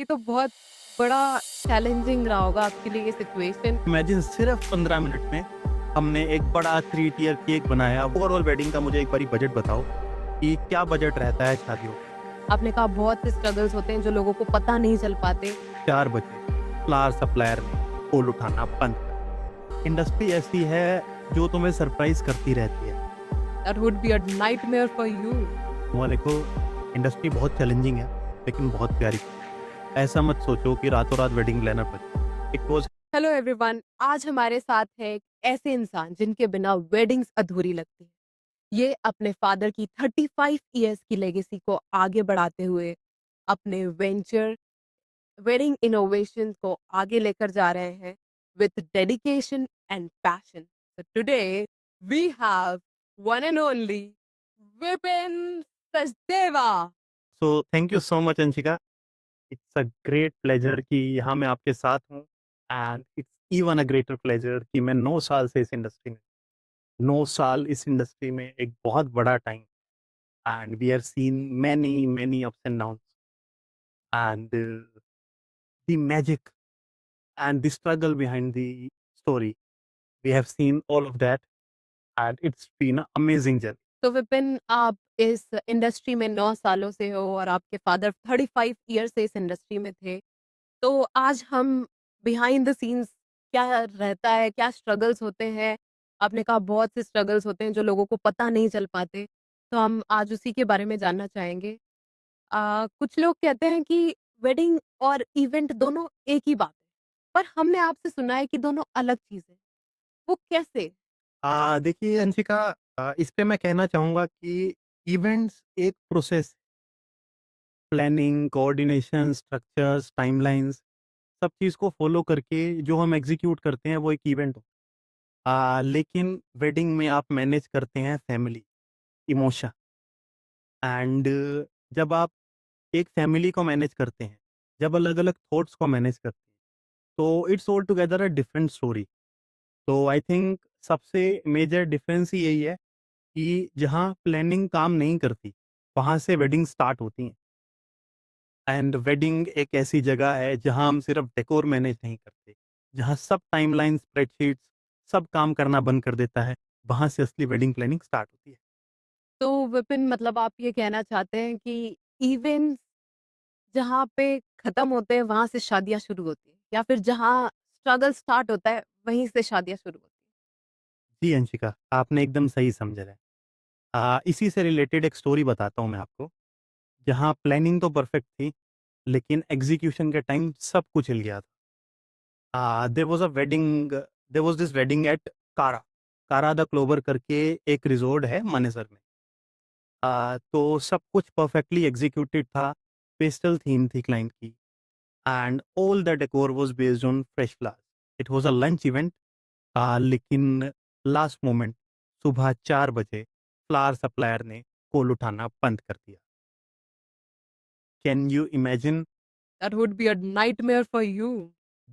ये तो बहुत बड़ा चैलेंजिंग रहा होगा आपके लिए ये सिचुएशन। इमेजिन सिर्फ 15 मिनट में हमने एक बड़ा 3 टियर केक बनाया। ओवरऑल वेडिंग का मुझे एक बारी बजट बताओ कि क्या बजट रहता है शादियों का? आपने कहा बहुत से स्ट्रगल्स होते हैं जो लोगों को पता नहीं चल पाते। 4 बजे फ्लावर सप्लायर ने कॉल उठाना बंद कर। इंडस्ट्री ऐसी है जो तुम्हें सरप्राइज़ करती रहती है। That would be a nightmare for you. वो देखो, इंडस्ट्री बहुत चैलेंजिंग है लेकिन बहुत प्यारी। ऐसा मत सोचो कि रातों रात वेडिंग प्लानर बन जाओ। इट वाज़ हेलो एवरीवन, आज हमारे साथ है एक ऐसे इंसान जिनके बिना वेडिंग्स अधूरी लगती है। ये अपने फादर की 35 इयर्स की लेगेसी को आगे बढ़ाते हुए अपने वेंचर वेडिंग इनोवेशन को आगे लेकर जा रहे हैं with dedication and passion. So today we have one and only Vipin Sachdeva. So thank you so much Anshika. It's a great pleasure कि यहाँ मैं आपके साथ हूँ। And it's even a greater pleasure कि मैं 9 साल से इस इंडस्ट्री में 9 साल इस इंडस्ट्री में एक बहुत बड़ा time. And we are seen many ups and downs and the magic and the struggle behind the story. We have seen all of that and it's been a amazing journey. तो विपिन, आप इस industry में 9 सालों से हो और आपके father 35 year से इस इंडस्ट्री में थे। तो आज हम बिहाइंड द सीन्स क्या रहता है, क्या स्ट्रगल्स होते हैं? आपने कहा बहुत से स्ट्रगल्स होते हैं जो लोगों को पता नहीं चल पाते। तो हम आज उसी के बारे में जानना चाहेंगे। कुछ लोग कहते हैं कि वेडिंग और इवेंट दोनों एक ही बात है। पर हमने आपसे सुना है कि दोनों अलग चीज़ें हैं। वो कैसे? देखिए अंशिका, इस पे मैं कहना चाहूँगा कि इवेंट्स एक process, planning, coordination, structures, timelines, सब चीज़ को फ़ॉलो करके जो हम एग्ज़ीक्यूट करते हैं वो एक इवेंट हो। लेकिन वेडिंग में आप मैनेज करते हैं फैमिली, इमोशन एंड जब आप एक फैमिली को मैनेज करते हैं, जब अलग-अलग थॉट्स को मैनेज करते हैं, तो it's all together a different story. तो आई थिंक सबसे मेजर डिफरेंस ही यही है कि जहाँ प्लानिंग काम नहीं करती, वहाँ से वेडिंग स्टार्ट होती हैं। एंड वेडिंग एक ऐसी जगह है जहाँ हम सिर्फ डेकोर मैनेज नहीं करते, जहाँ सब टाइमलाइन, स्प्रेडशीट्स, सब काम करना बंद कर देता है, वहाँ से असली वेडिंग प्लानिंग स्टार्ट होती है। तो विपिन, मतलब आप ये कहना चाहते हैं कि इवेंट्स जहाँ पे खत्म होते हैं वहाँ से शादियाँ शुरू होती हैं, या फिर जहाँ स्ट्रगल स्टार्ट होता है वहीं से शादियाँ शुरू होती हैं? जी अंशिका, आपने एकदम सही समझा है। इसी से रिलेटेड एक स्टोरी बताता हूँ मैं आपको, जहाँ प्लानिंग तो परफेक्ट थी, लेकिन एग्जीक्यूशन के टाइम सब कुछ हिल गया था। There was a wedding there was this wedding at Kara, Kara the clover करके एक रिज़ॉर्ट है मानेसर में। तो सब कुछ परफेक्टली एग्ज़ीक्यूटेड था, पेस्टल थीम थी क्लाइंट की and all the decor was based on fresh flowers. It was a lunch event. लेकिन लास्ट मोमेंट सुबह 4 बजे फ्लावर सप्लायर ने कॉल उठाना बंद कर दिया। Can you imagine? That would be a nightmare for you.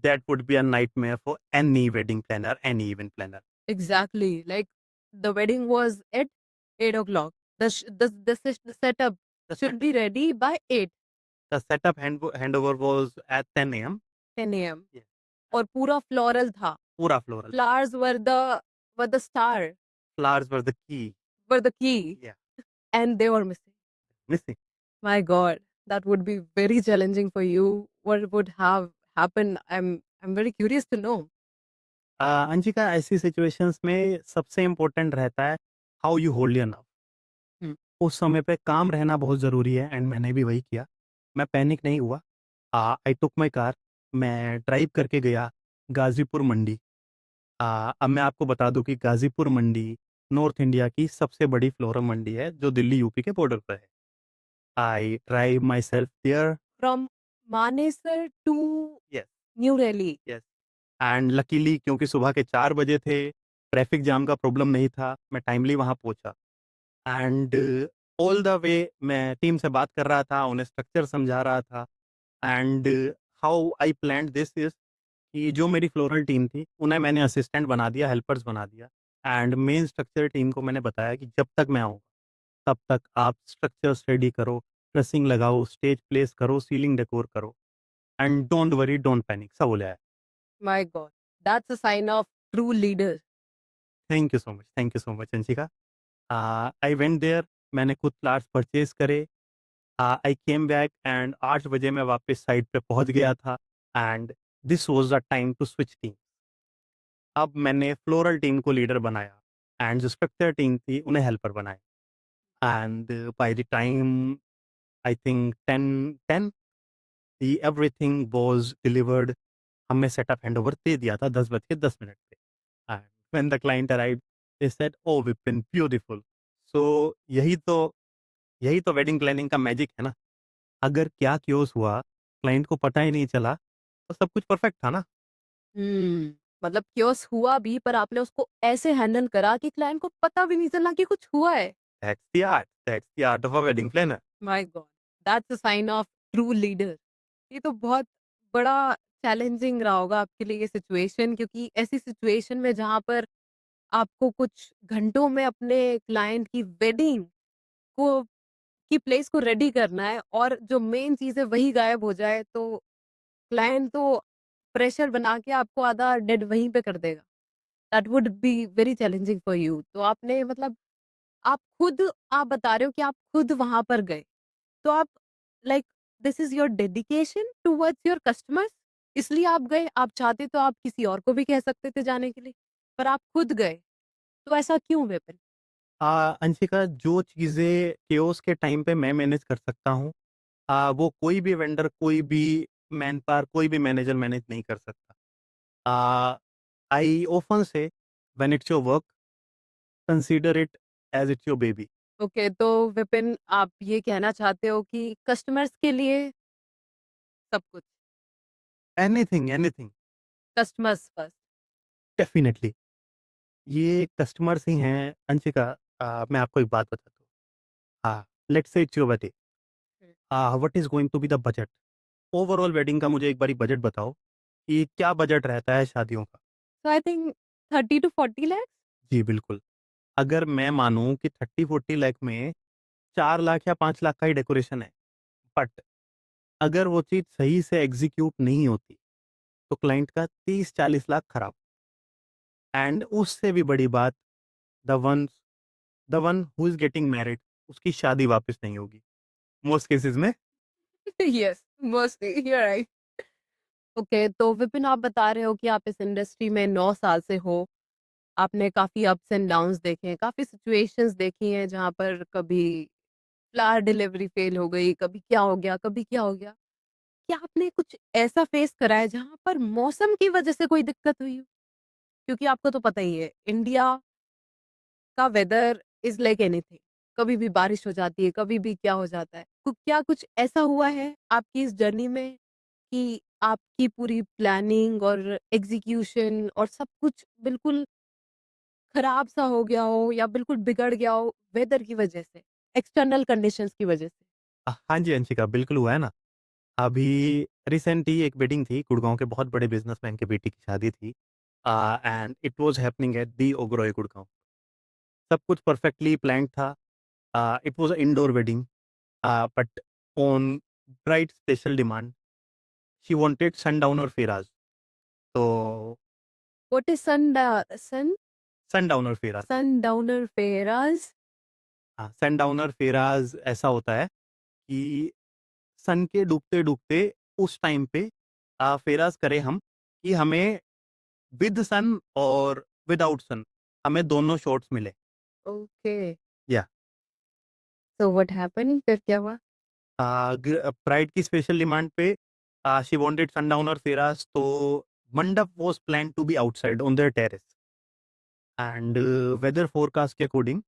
That would be a nightmare for any wedding planner, any event planner. Exactly. Like the wedding was at 8 o'clock. The setup the should set be ready by 8, the setup handover was at 10 AM। 10 a.m. Yeah, और पूरा floral था। पूरा floral. Flowers were the star, flowers were the key. were the key, या and they were missing. Missing. My God, that would be very challenging for you. What would have happened? I'm very curious to know. Anshika, ऐसी situations में सबसे important रहता है how you hold your nerve. उस समय पे काम रहना बहुत ज़रूरी है एंड मैंने भी वही किया। मैं पैनिक नहीं हुआ। आई टूक माय कार, मैं ड्राइव करके गया गाज़ीपुर मंडी। अब मैं आपको बता दूँ कि गाज़ीपुर मंडी नॉर्थ इंडिया की सबसे बड़ी फ्लोरल मंडी है, जो दिल्ली यूपी के बॉर्डर पे है। I drive myself there. From Manesar to yes, New Delhi. Yes. And luckily क्योंकि सुबह के 4 बजे थे, ट्रैफिक जाम का प्रॉब्लम नहीं था, मैं टाइमली वहाँ पहुँचा। एंड ऑल द वे मैं टीम से बात कर रहा था, उन्हें स्ट्रक्चर समझा रहा था and how I planned this is कि जो मेरी फ्लोरल टीम थी, उन्हें मैंने असिस्टेंट बना दिया, हेल्पर्स बना दिया एंड मेन स्ट्रक्चर टीम को मैंने बताया कि जब तक मैं आऊँगा, तब तक आप स्ट्रक्चर्स रेडी करो, ड्रेसिंग लगाओ, स्टेज प्लेस करो, सीलिंग डेकोर करो। And don't worry, don't panic, ऐसा बोला है। My god, that's a sign of true leader. Thank you so much Anshika. I went there, मैंने खुद फ्लावर्स परचेज़ करे। आई केम बैक एंड 8 बजे मैं वापस साइट पे पहुँच गया था and this was the time to switch team. अब मैंने फ्लोरल टीम को लीडर बनाया एंड जो स्ट्रक्चर टीम थी उन्हें हेल्पर बनाया and by the time I think 10 the everything was delivered. हमने सेटअप हैंडओवर दे दिया था 10 बज के 10 मिनट पे and when the client arrived they said oh Vipin beautiful. So यही तो यही तो वेडिंग प्लानिंग का मैजिक है ना। अगर क्या क्योस हुआ, क्लाइंट को पता ही नहीं चला, तो सब कुछ परफेक्ट था ना। मतलब chaos हुआ भी पर आपने उसको ऐसे हैंडल करा कि क्लाइंट को पता भी नहीं चला कि कुछ हुआ है। That's the art of a wedding planner. My god, that's a sign of true leader. ये तो बहुत बड़ा चैलेंजिंग रहा होगा आपके लिए ये सिचुएशन, क्योंकि ऐसी सिचुएशन में जहाँ पर आपको कुछ घंटों में अपने क्लाइंट की वेडिंग को की प्लेस को रेडी करना है और जो मेन चीज़ है वही गायब हो जाए, तो क्लाइंट तो प्रेशर बना के आपको आधा डेड वहीं पे कर देगा। That would be very challenging for you. तो आपने मतलब आप बता रहे हो कि आप खुद वहाँ पर गए। तो आप like this is your dedication towards your customers, इसलिए आप गए। आप चाहते तो आप किसी और को भी कह सकते थे जाने के लिए, पर आप खुद गए। तो ऐसा क्यों विपिन? अंशिका, जो चीज़ें केओस के टाइम पे मैं मैनेज कर सकता हूँ, वो कोई भी वेंडर, कोई भी मैन पावर, कोई भी मैनेजर मैनेज नहीं कर सकता। आई ऑफन से when it's your work, consider it as it's your baby. Okay, तो विपिन आप ये कहना चाहते हो कि कस्टमर्स के लिए सब कुछ, anything, anything, customers first. Definitely. ये कस्टमर्स ही हैं अंशिका। मैं आपको एक बात बताता हूँ। Let's say it's your wedding. Hmm. What is going to be the budget? Overall wedding का मुझे एक बारी बजट बताओ कि क्या बजट रहता है शादियों का? सो आई थिंक 30 टू 40 लैक्स। जी, बिल्कुल। अगर मैं मानूँ कि 30-40 लाख में 4 लाख या 5 लाख का ही डेकोरेशन है, बट अगर वो चीज़ सही से एग्ज़ीक्यूट नहीं होती, तो क्लाइंट का 30-40 लाख खराब। एंड उससे भी बड़ी बात, the ones the one who is getting married, उसकी शादी वापस नहीं होगी, मोस्ट केसेज़ में। Yes, mostly you are right. Okay, तो विपिन आप बता रहे हो कि आप इस इंडस्ट्री में 9 साल से हो। आपने काफ़ी अप्स एंड डाउन्स देखे हैं, काफ़ी सिचुएशंस देखी हैं जहाँ पर कभी फ्लावर डिलीवरी फेल हो गई, कभी क्या हो गया, कभी क्या हो गया। क्या आपने कुछ ऐसा फेस करा है जहाँ पर मौसम की वजह से कोई दिक्कत हुई हो? क्योंकि आपको तो पता ही है, इंडिया का वेदर इज़ लाइक एनीथिंग। कभी भी बारिश हो जाती है, कभी भी क्या हो जाता है। क्या कुछ ऐसा हुआ है आपकी इस जर्नी में कि आपकी पूरी प्लानिंग और एग्ज़ीक्यूशन और सब कुछ बिल्कुल खराब सा हो गया हो या बिल्कुल बिगड़ गया हो वेदर की वजह से, एक्सटर्नल कंडीशंस की वजह से? हाँ जी, अंशिका, बिल्कुल हुआ है ना। अभी रिसेंट ही एक वेडिंग थी, गुड़गाँव के बहुत बड़े बिज़नेसमैन की बेटी की शादी थी। And it was happening at the Oberoi Gurgaon. सब कुछ परफेक्टली प्लान्ड था। It was a indoor wedding, but on bride special demand, she wanted sundown और फेराज़। तो व्हाट इज़ सनडाउन और फेराज़, सनडाउनर फेराज़? हाँ, सनडाउनर फेराज़ ऐसा होता है कि सन के डूबते-डूबते उस टाइम पे फेराज़ करें हम कि हमें विद सन और विदाउट सन, हमें दोनों शॉट्स मिले। ओके, या सो व्हाट हैपेंड? फिर क्या हुआ? ब्राइड की स्पेशल डिमांड पे शी वांटेड सनडाउन और फेराज़, तो mandap was planned to be outside on there terrace and weather forecast के अकॉर्डिंग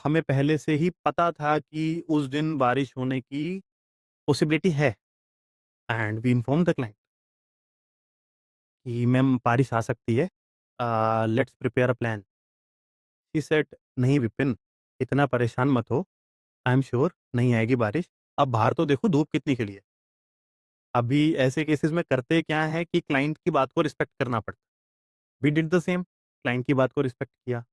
हमें पहले से ही पता था कि उस दिन बारिश होने की पॉसिबिलिटी है and we informed the client कि मैम बारिश आ सकती है, let's prepare a plan. She said नहीं विपिन, इतना परेशान मत हो, आई एम श्योर नहीं आएगी बारिश। अब बाहर तो देखो धूप कितनी खिली है। अभी ऐसे केसेस में करते क्या है कि क्लाइंट की बात को रिस्पेक्ट करना पड़ता है। We did the same, client की बात को रिस्पेक्ट किया।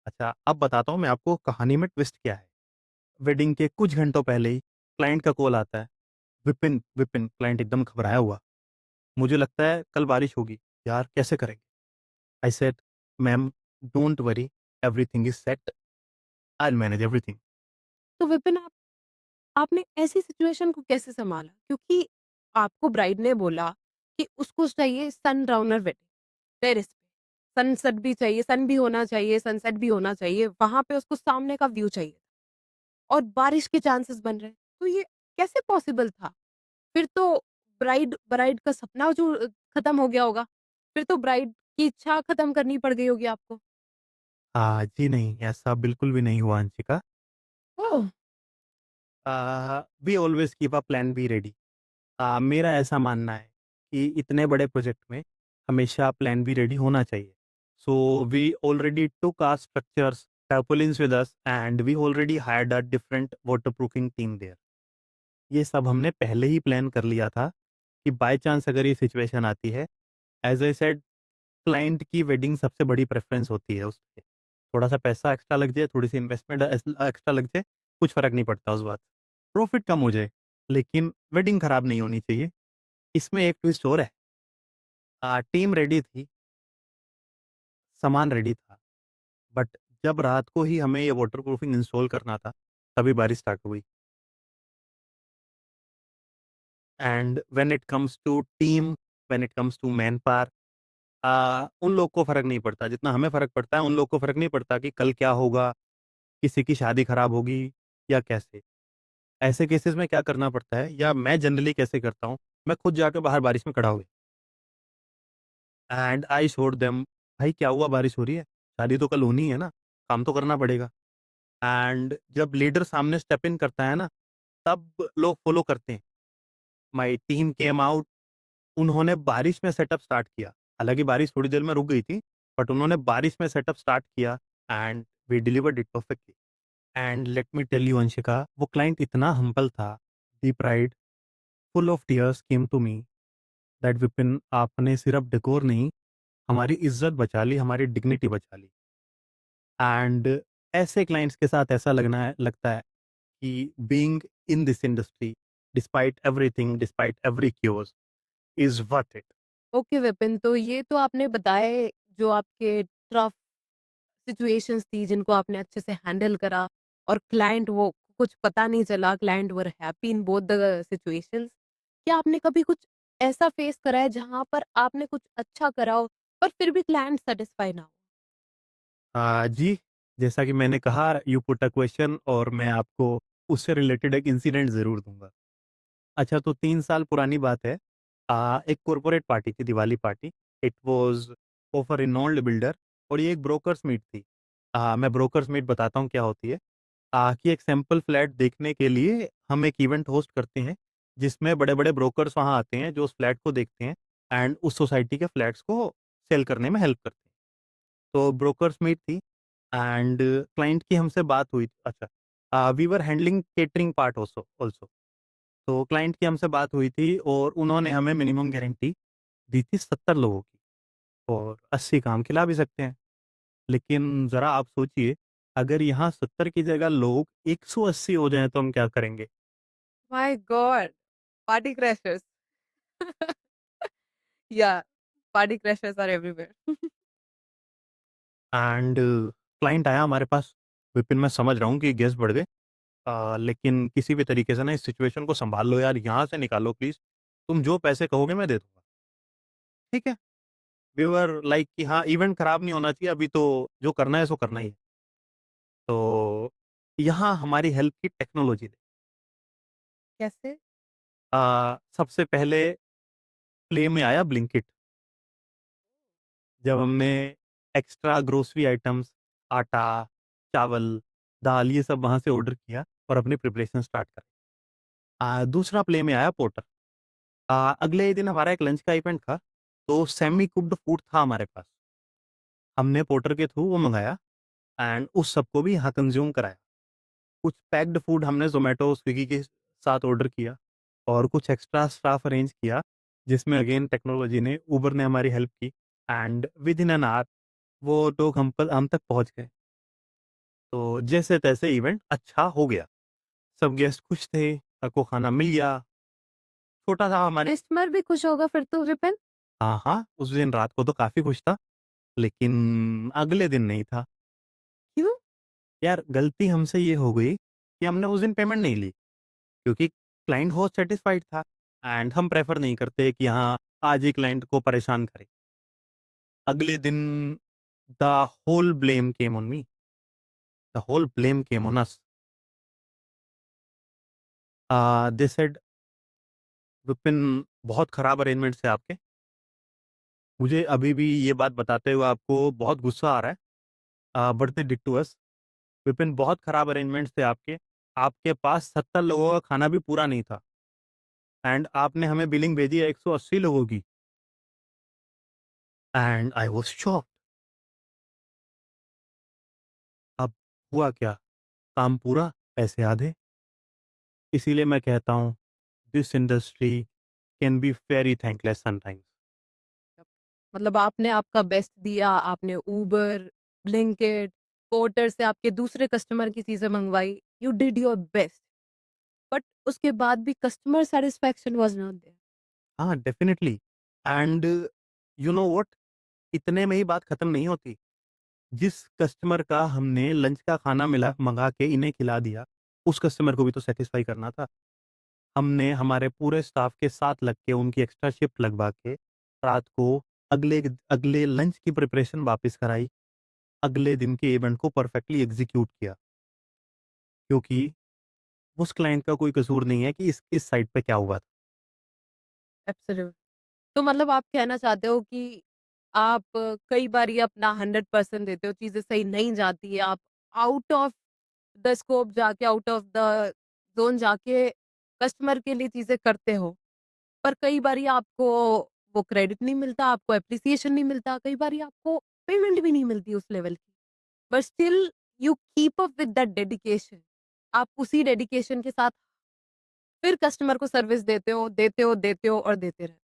अच्छा, अब बताता हूँ मैं आपको कहानी में ट्विस्ट क्या है। वेडिंग के कुछ घंटों पहले ही क्लाइंट का कॉल आता है, विपिन विपिन, क्लाइंट एकदम घबराया हुआ। मुझे लगता है कल बारिश होगी, यार कैसे करेंगे? I said, ma'am don't worry, everything is set, I will manage everything. तो विपिन आपने ऐसी सिचुएशन को कैसे सँभाला? क्योंकि आपको ब्राइड ने बोला कि उसको चाहिए सनडाउनर वेडिंग, टेरेस पे। सनसेट भी चाहिए, सन भी होना चाहिए, सनसेट भी होना चाहिए, वहाँ पे उसको सामने का व्यू चाहिए और बारिश के चांसेस बन रहे हैं। तो ये कैसे पॉसिबल था? फिर तो ब्राइड ब्राइड का सपना जो खत्म हो गया होगा। फिर तो ब्राइड की इच्छा खत्म करनी पड़ गई होगी आपको। जी नहीं, ऐसा बिल्कुल भी नहीं हुआ Anshika. Oh! We always keep a plan B ready. मेरा ऐसा मानना है कि इतने बड़े प्रोजेक्ट में हमेशा प्लान बी रेडी होना चाहिए। So we already took our structures, turbulence with us and we already hired a different waterproofing team there. ये सब हमने पहले ही प्लान कर लिया था कि बाय चांस अगर ये सिचुएशन आती है, एज़ आई सेड, क्लाइंट की वेडिंग सबसे बड़ी प्रेफ़रेंस होती है उसपे। थोड़ा-सा पैसा एक्स्ट्रा लग जाए, थोड़ी-सी इन्वेस्टमेंट एक्स्ट्रा लग जाए, कुछ फ़र्क नहीं पड़ता उस बात से। प्रॉफ़िट कम हो जाए, लेकिन वेडिंग खराब नहीं होनी चाहिए। इसमें एक ट्विस्ट और है। टीम रेडी थी, सामान रेडी था, बट जब रात को ही हमें ये वाटरप्रूफिंग इंस्टॉल करना था, तभी बारिश स्टार्ट हो गई। And when it comes to team, when it comes to manpower, उन लोग को फ़र्क नहीं पड़ता, जितना हमें फ़र्क पड़ता है, उन लोग को फ़र्क नहीं पड़ता कि कल क्या होगा, किसी की शादी खराब होगी या कैसे। ऐसे केसेस में क्या करना पड़ता है या मैं जनरली कैसे करता हूँ, मैं खुद जाके बाहर बारिश में खड़ा हो गया एंड आई शोड देम, भाई क्या हुआ, बारिश हो रही है, शादी तो कल होनी है ना, काम तो करना पड़ेगा। एंड जब लीडर सामने स्टेप इन करता है ना, तब लोग फॉलो करते हैं। माय टीम केम आउट, उन्होंने बारिश में सेटअप स्टार्ट किया। हालाँकि बारिश थोड़ी देर में रुक गई थी, बट उन्होंने बारिश में सेटअप स्टार्ट किया and we delivered it perfectly. And let me tell you Anshika, वो क्लाइंट इतना हम्बल था, the pride full of tears came to me that Vipin, आपने सिर्फ डेकोर नहीं, हमारी इज़्ज़त बचा ली, हमारी डिग्निटी बचा ली। एंड ऐसे क्लाइंट्स के साथ ऐसा लगता है कि being in this industry, despite everything, despite every cues, is worth it. Okay Vipin, तो ये तो आपने बताए जो आपके टफ सिचुएशंस थी जिनको आपने अच्छे से हैंडल करा और क्लाइंट वो कुछ पता नहीं चला, client were happy in both the situations. क्या आपने कभी कुछ ऐसा फेस करा है जहाँ पर आपने कुछ अच्छा करा हो पर फिर भी क्लाइंट सैटिस्फाई ना हो? जी, जैसा कि मैंने कहा, यू पुट अ क्वेश्चन और मैं आपको उससे रिलेटेड एक इंसिडेंट ज़रूर दूँगा। अच्छा, तो 3 साल पुरानी बात है। एक कॉर्पोरेट पार्टी थी, Diwali party. It was of a renowned builder और ये एक ब्रोकर्स मीट थी। मैं ब्रोकर्स मीट बताता हूँ क्या होती है। कि एक सैंपल फ्लैट देखने के लिए हम एक इवेंट होस्ट करते हैं, जिसमें बड़े-बड़े ब्रोकर्स वहाँ आते हैं, जो उस फ्लैट को देखते हैं एंड उस सोसाइटी के फ्लैट्स को सेल करने में हेल्प करते हैं। तो ब्रोकर्स मीट थी एंड क्लाइंट की हमसे बात हुई। अच्छा, we were handling catering part also also. तो क्लाइंट की हमसे बात हुई थी और उन्होंने हमें मिनिमम गारंटी दी थी 70 लोगों की, और 80 काम खिला भी सकते हैं। लेकिन ज़रा आप सोचिए, अगर यहाँ 70 की जगह लोग 180 हो जाएँ तो हम क्या करेंगे? My god! Party crashers. या party crashers are everywhere. And client आया हमारे पास, विपिन मैं समझ रहा हूँ कि गेस्ट बढ़ गए, लेकिन किसी भी तरीके से ना इस सिचुएशन को सँभाल लो यार, यहाँ से निकालो प्लीज़। तुम जो पैसे कहोगे मैं दे दूँगा। ठीक है? वी वर लाइक कि हाँ, इवेंट खराब नहीं होना चाहिए, अभी तो जो करना है सो करना ही है। तो यहाँ हमारी हेल्प की टेक्नोलॉजी ने। कैसे? सबसे पहले प्ले में आया ब्लिंकिट। जब हमने एक्स्ट्रा ग्रोसरी आइटम्स, आटा, चावल, दाल, ये सब वहाँ से ऑर्डर किया और अपनी प्रिपरेशन स्टार्ट करी। दूसरा प्ले में आया पोर्टर। अगले ही दिन हमारा एक लंच का इवेंट था, तो सेमी कुक्ड फूड था हमारे पास। हमने पोर्टर के थ्रू वो मँगाया एंड उस सबको भी यहाँ कंज़्यूम कराया। कुछ पैक्ड फूड हमने ज़ोमैटो, स्विगी के साथ ऑर्डर किया और कुछ एक्स्ट्रा स्टाफ अरेंज किया, जिसमें अगेन टेक्नोलॉजी ने, उबर ने हमारी हेल्प की and with in an hour वो लोग हम तक पहुँच गए। तो जैसे-तैसे इवेंट अच्छा हो गया। सब गेस्ट खुश थे, सबको खाना मिल गया। छोटा-सा हमारे कस्टमर भी खुश होगा फिर तो विपिन? हाँ, हाँ, उस दिन रात को तो काफ़ी खुश था, लेकिन अगले दिन नहीं था। क्यों? यार गलती हमसे ये हो गई कि हमने उस दिन पेमेंट नहीं ली, क्योंकि क्लाइंट बहुत सैटिस्फाइड था एंड हम प्रेफ़र नहीं करते कि हाँ, आज ही क्लाइंट को परेशान करें। अगले दिन the whole blame came on me, the whole blame came on us. They said Vipin बहुत खराब अरेंजमेंट्स है आपके। मुझे अभी भी ये बात बताते हुए आपको बहुत गुस्सा आ रहा है। But they did to us. Vipin बहुत खराब अरेंजमेंट्स थे आपके। आपके पास 70 लोगों का खाना भी पूरा नहीं था एंड आपने हमें बिलिंग भेजी है 180 लोगों की एंड आई वाज़ शॉक्ड। अब हुआ क्या? काम पूरा, पैसे आधे। इसीलिए मैं कहता हूँ this industry can be very thankless sometimes. मतलब आपने आपका बेस्ट दिया, आपने उबर, ब्लिंकिट, पोर्टर से आपके दूसरे कस्टमर की चीज़ें मँगवाई, you did your best, but उसके बाद भी customer satisfaction was not there. हाँ, definitely and you know what? इतने में ही बात खत्म नहीं होती। जिस कस्टमर का हमने लंच का खाना मिला मँगा के इन्हें खिला दिया, उस कस्टमर को भी तो सैटिस्फाई करना था। हमने हमारे पूरे स्टाफ के साथ लग के उनकी एक्स्ट्रा शिफ्ट लगवा के रात को अगले लंच की प्रिपरेशन वापस कराई। अगले दिन के इवेंट को परफेक्टली एग्ज़ीक्यूट किया, क्योंकि उस क्लाइंट का कोई कसूर नहीं है कि इस साइट पे क्या हुआ था। एब्सोल्यूट। तो मतलब आप कहना चाहते हो कि आप कई बार ये अपना 100% देते हो, चीज़ें सही नहीं जाती है, आप आउट ऑफ द स्कोप जाके, आउट ऑफ द ज़ोन जाके कस्टमर के लिए चीज़ें करते हो। पर कई बारी आपको वो क्रेडिट नहीं मिलता, आपको एप्रिसिएशन नहीं मिलता, कई बारी आपको पेमेंट भी नहीं मिलती उस लेवल की। But still you keep up with that dedication. आप उसी डेडिकेशन के साथ फिर कस्टमर को सर्विस देते हो, देते हो, देते हो और देते रहते हो।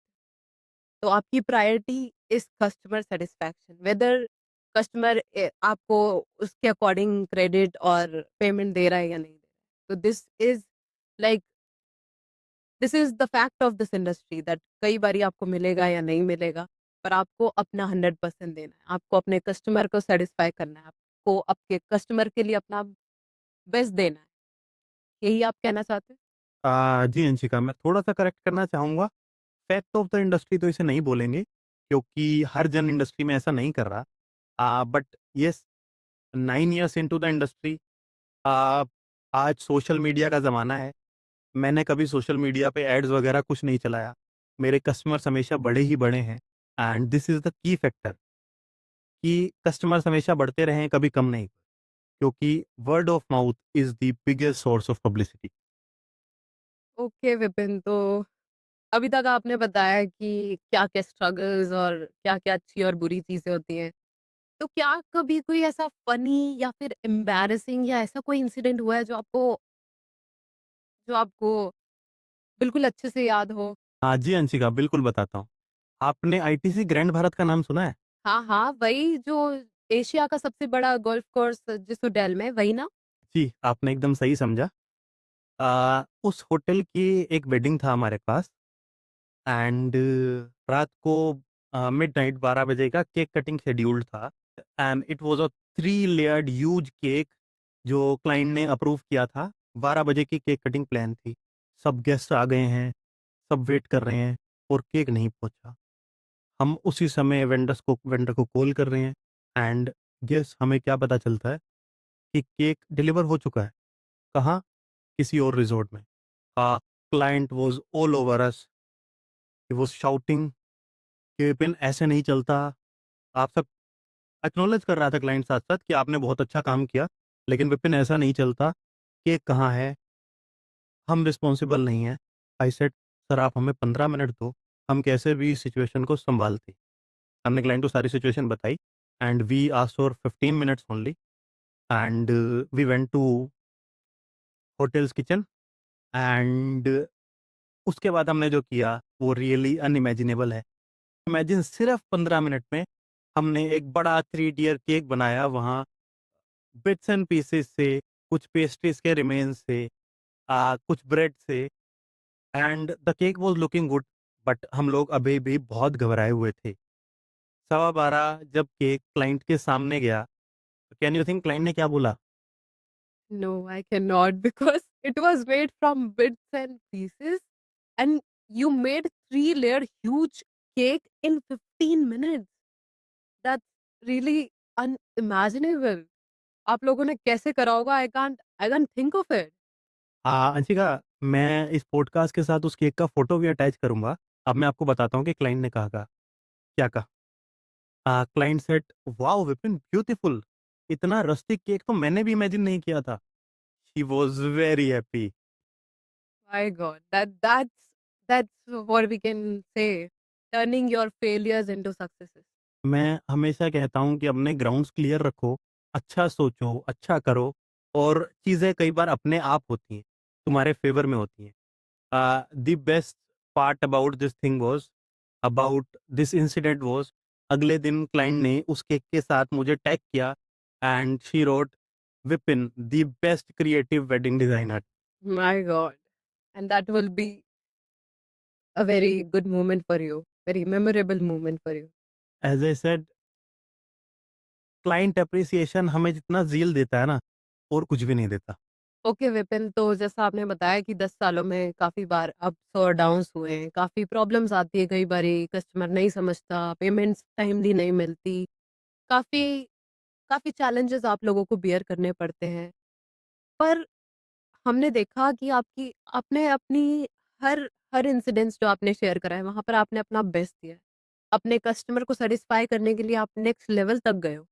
तो आपकी priority is customer satisfaction, whether customer आपको उसके अकॉर्डिंग क्रेडिट और पेमेंट दे रहा है या नहीं दे रहा है। तो like this is the fact of this industry that कई बारी आपको मिलेगा या नहीं मिलेगा, पर आपको अपना 100% देना है। आपको अपने कस्टमर को सैटिस्फाई करना है, आपको आपके कस्टमर के लिए अपना बेस्ट देना है। यही आप कहना चाहते हैं? जी अंशिका, मैं थोड़ा-सा करेक्ट करना चाहूँगा। फैक्ट ऑफ द इंडस्ट्री तो इसे नहीं बोलेंगे, क्योंकि हर जन इंडस्ट्री में ऐसा नहीं कर रहा। But yes, 9 years into the industry, uh, आज सोशल मीडिया का ज़माना है। मैंने कभी सोशल मीडिया पे एड्स वगैरह कुछ नहीं चलाया। मेरे कस्टमर्स हमेशा बढ़े ही बढ़े हैं and this is the key factor कि कस्टमर्स हमेशा बढ़ते रहे हैं, कभी कम नहीं। क्योंकि word of mouth is the biggest source of publicity. Okay Vipin, तो अभी तक आपने बताया कि क्या-क्या स्ट्रगल्स और क्या-क्या अच्छी और बुरी चीज़ें होती हैं। तो क्या कभी कोई ऐसा फ़नी या फिर एम्बैरेसिंग या ऐसा कोई इंसिडेंट हुआ है जो आपको बिल्कुल अच्छे से याद हो? हाँ जी, अंशिका, बिल्कुल बताता हूँ। आपने आईटीसी ग्रैंड भारत का नाम सुना है? हाँ, हाँ, वही जो एशिया का सबसे बड़ा गोल्फ कोर्स जिस होटल में, वही ना? जी, आपने एकदम सही समझा। उस होटल की एक वेडिंग था हमारे पास एंड रात को मिडनाइट 12 बजे का केक कटिंग शेड्यूल्ड था and it was a 3 layered huge cake जो क्लाइंट ने अप्रूव किया था। 12 बजे की केक कटिंग प्लान थी। सब गेस्ट आ गए हैं, सब वेट कर रहे हैं और केक नहीं पहुँचा। हम उसी समय वेंडर को कॉल कर रहे हैं एंड गेस हमें क्या पता चलता है कि केक डिलीवर हो चुका है। कहाँ? किसी और रिज़ॉर्ट में। Client was all over us, he was shouting कि विपिन ऐसे नहीं चलता। आप सब एक्नॉलेज कर रहा था क्लाइंट साथ-साथ कि आपने बहुत अच्छा काम किया, लेकिन विपिन ऐसा नहीं चलता, केक कहाँ है? हम रिस्पॉन्सिबल नहीं हैं। आई सेड सर आप हमें 15 मिनट दो, हम कैसे भी इस सिचुएशन को सँभालते। हमने क्लाइंट को सारी सिचुएशन बताई and we asked for 15 minutes only and we went to hotels kitchen and उसके बाद हमने जो किया वो रियली अनइमेजिनेबल है। इमेजिन सिर्फ 15 मिनट में हमने एक बड़ा 3 टियर केक बनाया वहाँ बिट्स एंड पीसेस से, कुछ पेस्ट्रीज़ के रिमेन से, कुछ ब्रेड से and the cake was looking good, but हम लोग अभी भी बहुत घबराए हुए थे। 12:15 जब केक क्लाइंट के सामने गया, कैन यू थिंक क्लाइंट ने क्या बोला? No, I cannot because it was made from bits and pieces, and you made 3-layer huge cake in 15 minutes. That's really unimaginable. आप लोगों ने कैसे करा होगा? I can't think of it. Anshika, मैं इस पॉडकास्ट के साथ उस केक का फ़ोटो भी अटैच करूँगा। अब मैं आपको बताता हूँ कि क्लाइंट ने क्या कहा। Client said, "wow Vipin, beautiful! इतना रस्टिक केक तो मैंने भी इमेजिन नहीं किया था।" He was very happy. My God, that's what we can say, turning your failures into successes. मैं हमेशा कहता हूँ कि अपने ग्राउंड्स क्लियर रखो, अच्छा सोचो, अच्छा करो, और चीज़ें कई बार अपने आप होती हैं, तुम्हारे फ़ेवर में होती हैं। The best part about this incident was, अगले दिन क्लाइंट ने उस केक के साथ मुझे टैग किया and she wrote, "Vipin, the best creative wedding designer." My God, and that will be a very good moment for you, very memorable moment for you. As I said, client appreciation हमें जितना zeal देता है ना, और कुछ भी नहीं देता। ओके विपिन, तो जैसा आपने बताया कि 10 सालों में काफ़ी बार अप्स और डाउन्स हुए हैं, काफ़ी प्रॉब्लम्स आती है, कई बारी कस्टमर नहीं समझता, पेमेंट्स टाइमली नहीं मिलती, काफ़ी काफ़ी चैलेंजेस आप लोगों को बियर करने पड़ते हैं। पर हमने देखा कि आपकी आपने अपनी हर हर इंसिडेंस जो आपने शेयर करा है, वहाँ पर आपने अपना बेस्ट दिया है। अपने कस्टमर को सैटिस्फाई करने के लिए आप नेक्स्ट लेवल तक गए हो।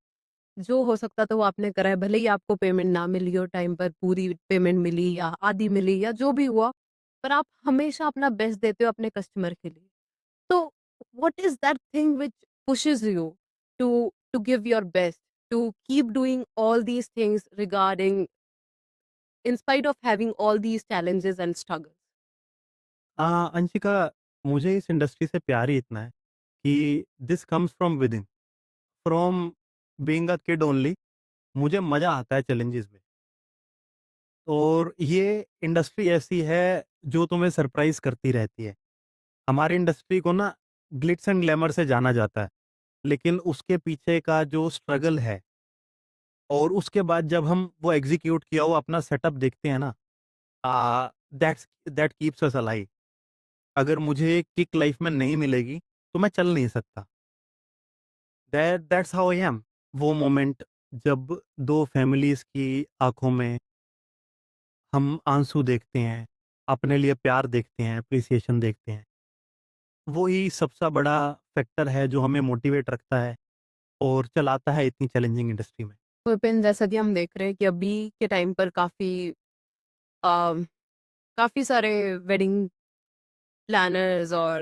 जो हो सकता था वो आपने करा है, भले ही आपको पेमेंट ना मिली हो टाइम पर, पूरी पेमेंट मिली या आधी मिली या जो भी हुआ, पर आप हमेशा अपना बेस्ट देते हो अपने कस्टमर के लिए। तो what is that thing which pushes you to to give your best, to keep doing all these things regarding in spite of having all these challenges and struggles? Anshika, मुझे इस इंडस्ट्री से प्यार ही इतना है कि this comes from within, from being a kid only. मुझे मज़ा आता है चैलेंजेस में, और ये इंडस्ट्री ऐसी है जो तुम्हें सरप्राइज़ करती रहती है। हमारी इंडस्ट्री को ना ग्लिट्स एंड ग्लैमर से जाना जाता है, लेकिन उसके पीछे का जो स्ट्रगल है, और उसके बाद जब हम वो एग्ज़ीक्यूट किया हुआ अपना सेटअप देखते हैं ना, दैट कीप्स अस अलाइव। अगर मुझे किक लाइफ़ में नहीं मिलेगी, तो मैं चल नहीं सकता। That's how I am. वो मोमेंट जब 2 फैमिलीज़ की आँखों में हम आँसू देखते हैं, अपने लिए प्यार देखते हैं, एप्रिसिएशन देखते हैं, वो ही सबसे बड़ा फैक्टर है जो हमें मोटिवेट रखता है और चलाता है इतनी चैलेंजिंग इंडस्ट्री में। विपिन, जैसा कि हम देख रहे हैं कि अभी के टाइम पर काफ़ी सारे वेडिंग प्लानर्स और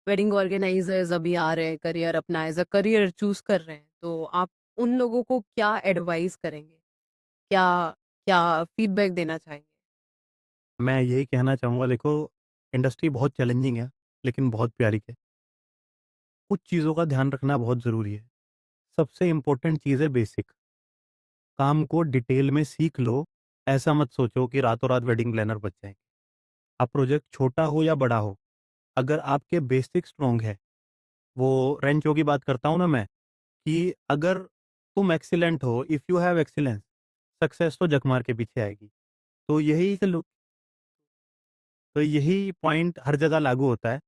वेडिंग ऑर्गेनाइजर्स अभी आ रहे हैं, करियर अपना एज़ अ करियर चूज़ कर रहे हैं। तो आप उन लोगों को क्या एडवाइस करेंगे? क्या क्या फीडबैक देना चाहेंगे? मैं यही कहना चाहूँगा, देखो, इंडस्ट्री बहुत चैलेंजिंग है, लेकिन बहुत प्यारी है। कुछ चीज़ों का ध्यान रखना बहुत ज़रूरी है। सबसे इम्पोर्टेंट चीज़ है बेसिक। काम को डिटेल में सीख लो, ऐसा मत सोचो कि रातों-रात वेडिंग प्लानर बन जाएँगे। अब प्रोजेक्ट छोटा हो या बड़ा हो, अगर आपके बेसिक स्ट्रॉन्ग है, वो रेंचो की बात करता हूँ ना मैं, कि अगर तुम एक्सीलेंट हो, if you have excellence, success तो जक मार के पीछे आएगी। तो यही पॉइंट हर जगह लागू होता है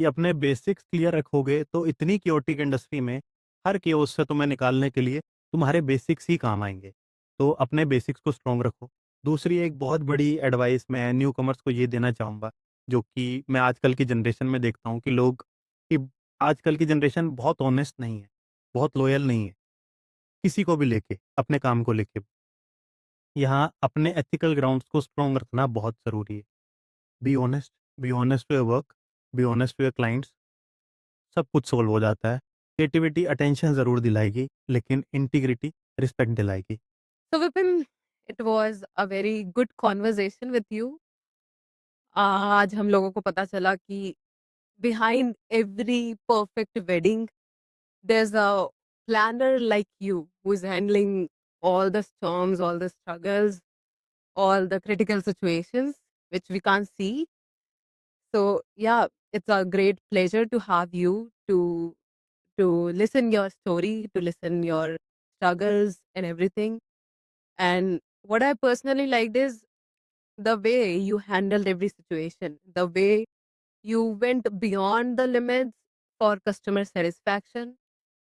कि अपने बेसिक्स क्लियर रखोगे तो इतनी क्योटिक इंडस्ट्री में हर केओस से तुम्हें निकालने के लिए तुम्हारे बेसिक्स ही काम आएँगे। तो अपने बेसिक्स को स्ट्रॉन्ग रखो। दूसरी एक बहुत बड़ी एडवाइस मैं न्यू कमर्स को ये देना चाहूँगा, जो कि मैं आजकल की जनरेशन में देखता हूँ कि आजकल की जनरेशन बहुत ऑनेस्ट नहीं है, बहुत लॉयल नहीं है, किसी को भी लेके, अपने काम को लेके। यहाँ अपने एथिकल ग्राउंड्स को स्ट्रॉन्ग रखना बहुत ज़रूरी है। Be honest to your work, be honest to your clients, सब कुछ सॉल्व हो जाता है। क्रिएटिविटी अटेंशन ज़रूर दिलाएगी, लेकिन इंटीग्रिटी रिस्पेक्ट दिलाएगी। So Vipin, it was a very good conversation with you. आज हम लोगों को पता चला कि behind every perfect wedding, there's a planner like you who is handling all the storms, all the struggles, all the critical situations which we can't see. So yeah, it's a great pleasure to have you to listen your story, to listen your struggles and everything. And what I personally liked is the way you handled every situation, the way you went beyond the limits for customer satisfaction,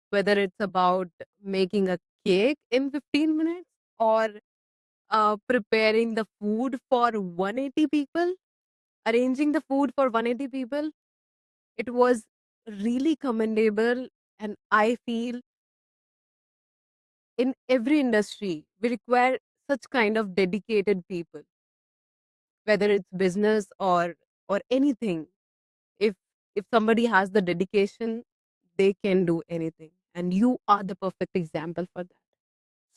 whether it's about making a cake in 15 minutes or preparing the food for 180 people, arranging the food for 180 people. It was really commendable. And I feel in every industry, we require such kind of dedicated people, whether it's business or anything. If if somebody has the dedication, they can do anything. And you are the perfect example for that.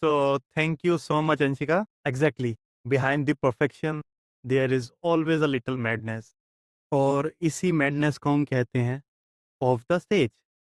So thank you so much, Anshika. Exactly. Behind the perfection, there is always a little madness. और इसी madness को हम कहते हैं off the stage.